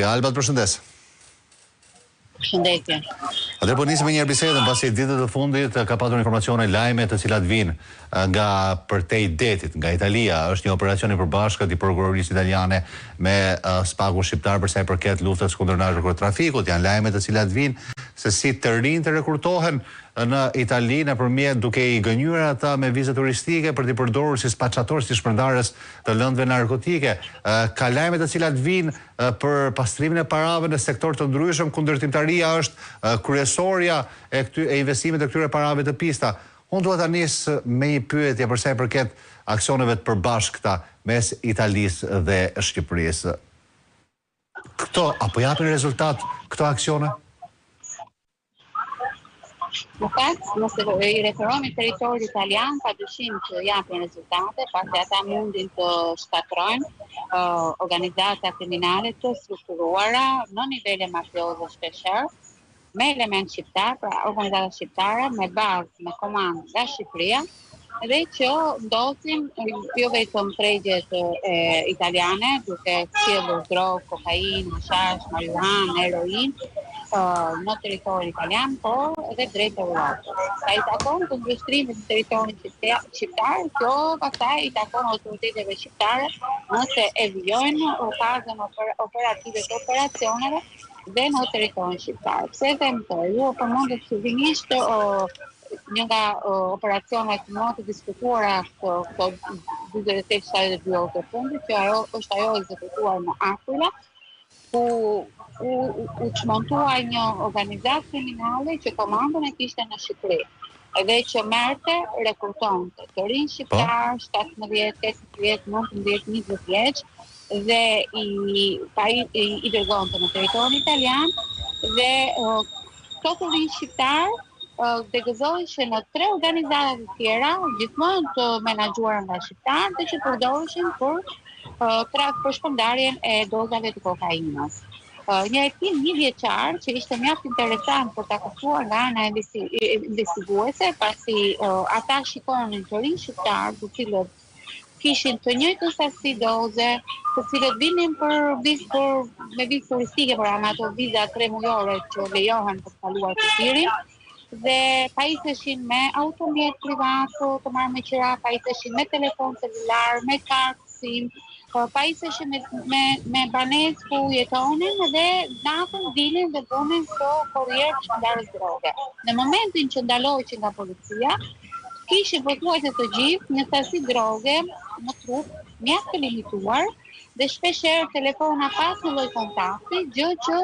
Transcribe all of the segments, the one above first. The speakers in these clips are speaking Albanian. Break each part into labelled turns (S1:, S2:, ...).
S1: Alba, të përshëndes.
S2: Përshëndetje.
S1: Atëherë po nisim me një bisedë pasi ditët e fundit ka patur informacione lajme të cilat vijnë nga përtej detit, nga Italia. Është një operacion i përbashkët i prokurorisë italiane me spaku shqiptar për sa i përket luftës kundër narkotrafikut. Janë lajme të cilat vijnë se si të rinj të rekurtohen në Itali nëpërmjet duke i gënjur ata me vizë turistike për t'i përdorur si spacciator, si shpërndarës të lëndëve narkotike. Ka lajme të cilat vijnë për pastrimin e parave në sektor të ndryshëm, ku ndërtimtaria është kryesorja e investimit të këtyre parave të pista. Unë duhet ta nis me një pyetje për sa i përket aksioneve të përbashkëta mes Italisë dhe Shqipërisë. Këto apo japin rezultat këto aksione?
S2: Në fakt, nëse i referohemi territorit italian, pa dyshim që japin rezultate, pasi ata mundin të shkatrojnë organizata kriminale të strukturuara në nivele mafioze shpeshherë, me element shqiptar, pra organizata shqiptare me bazë, me komandë nga Shqipëria, dhe që ndosin jo vetëm tregjet italiane, duke sjellur drogë, kokainë, hashash, marijuanë, heroin në territorin italian, por edhe drejt Europës. Sa i takon të ndërtrimit të territorit shqiptar, kjo pastaj i takon autoriteteve shqiptare nëse e vijojnë fazën operative të operacioneve dhe në territorin shqiptar. Pse them këtë? Ju përmendët fillimisht një nga operacionet më të diskutuara këto 48-72 orë të fundit, që është ajo ekzekutuar në Aquila, ku u çmontua një organizatë kriminale që komandën e kishte në Shqipëri, edhe që merrte, rekrutonte të rinj shqiptar, 17, 18, 19, 20 vjeç, dhe i dërgonte në territorin italian, dhe këto të rinj shqiptar degëzoheshin në 3 organizata të tjera, gjithmonë të menaxhuara nga shqiptarë, dhe që përdoreshin për shpërndarjen e dozave të kokainës. Një hetim 1 vjeçar që ishte mjaft interesant për ta kuptuar nga ana investiguese, pasi ata shikonin të rinj shqiptar, të cilët kishin të njëjtën sasi doze, të cilët vinin me vizë turistike, por ato viza 3 mujore që lejohen për të kaluar kufirin, dhe pajiseshin me automjet privat të marrë me qira, pajiseshin me telefon celular, me kartë SIM, pajiseshin me banesë ku jetonin, dhe natën dilin dhe bënin këto korrier të shpërndarjes droge. Në momentin që ndaloheshin nga policia, kishin pothuajse të gjithë një sasi droge në trup mjaft të limituar, dhe shpeshherë telefona pas në lloj kontakti, gjë që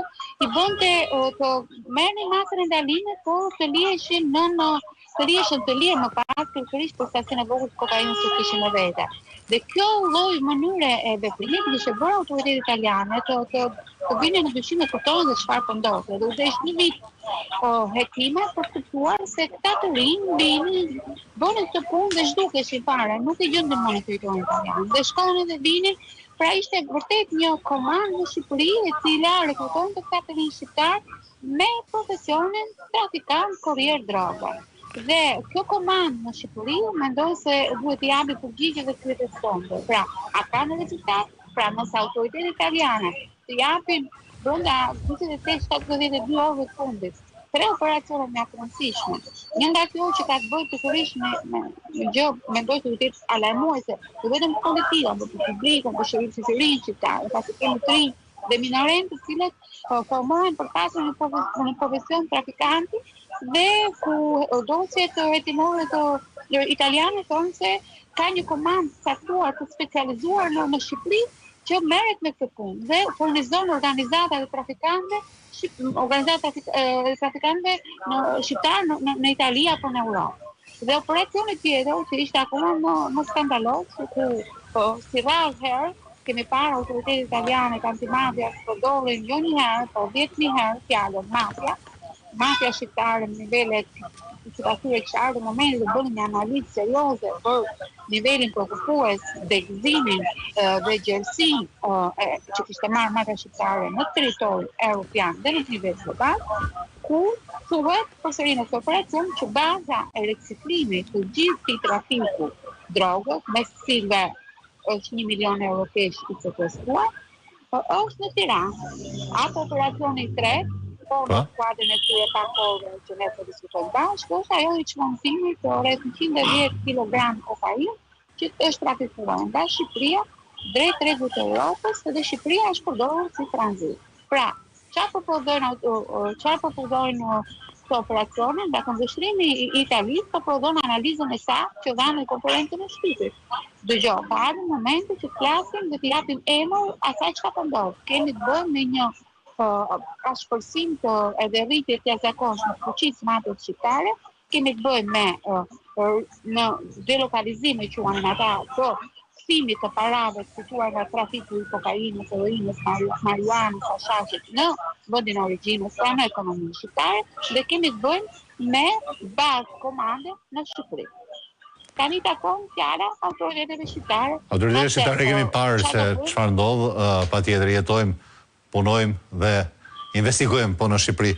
S2: i bënte të merrnin masën e ndalimit, por të liheshin të lirë më pas, kërkërisht për sasinë e vogël të kokainës që kishin me vete. Dhe kjo lloj mënyre e veprimit kishte bërë autoritetet italiane të vinin në dyshim e kuptonin se çfarë po ndodhte. Dhe u desh një vit hetime për të kuptuar se këta të rinj bënin këtë punë dhe zhdukeshin fare, nuk e gjendën më në territorin italian. Dhe shkonin dhe vinin. Pra ishte vërtet një komandë në Shqipëri e cila rekrutonte këta të rinj shqiptar me profesionin trafikant korrier droge. Dhe kjo komandë në Shqipëri mendoj se duhet t'i japi përgjigje dhe këtyre të sonde. Pra, a kanë rezultat? Pra, nëse autoritetet italiane të japin brenda 48-72 orëve të fundit 3 operacione mjaft të rëndësishme. Një nga këto që ka të bëjë pikërisht me gjë, mendoj se duhet të alarmuese, jo vetëm politika, por publikun, për shërbimit të rinj shqiptar, pasi kemi të rinj dhe minorent të cilët formohen për pasur në profesion trafikanti, dhe ku dosjet hetimore të italiane thonë se ka një komandë caktuar të specializuar në Shqipëri që merret me këtë punë dhe furnizon organizata dhe trafikante në shqiptar në Itali apo në Europë. Dhe operacioni tjetër që ishte akoma më skandalos, ku si rrallë kemi parë autoritetet italiane antimafia përdorin jo një herë, por 10.000 herë fjalën mafia shqiptare në nivelet që pasur e kishte ardhur momenti të bënin një analizë serioze për nivelin preokupues dhe gëzimin dhe gjerësinë që kishte marrë mafia shqiptare në territorin evropian dhe në nivel global, ku thuhet përsëri në këtë operacion që baza e riciklimit të gjithë këtij trafiku drogës, me cilëve është 1 milion euro kesh i sekuestruar, është në Tiranë. Apo operacioni i tretë, po në skuadrën e tyre parkore që ne po diskutojmë bashkë, është ajo i çmontimit të rreth 110 kg kokainë që është trafikuar nga Shqipëria drejt rregut të Europës dhe Shqipëria është përdorur si tranzit. Pra, çfarë po përdojnë këto operacione, nga këndvështrimi i Italisë po përdojnë analizën e saktë që dhanë në konferencën e Shqipërit. Dëgjoj, ka ardhur momenti që të flasim dhe të japim emër asaj çka po ndodh. Kemi të bëjmë me një ashpërsim të edhe rritje të jashtëzakonshme të fuqisë natës shqiptare, kemi të bëjmë me delokalizime që quhen ata të kthimit të parave të fituar nga trafiku i kokainës, heroinës, marijuanës, hashashit në vendin origjinës, pra në ekonominë shqiptare, dhe kemi të bëjmë me bazë komande në Shqipëri. Tani takon fjala autoriteteve shqiptare.
S1: Autoritetet shqiptare kemi parë se çfarë ndodh, patjetër jetojmë, punojmë dhe investigojmë po në Shqipëri.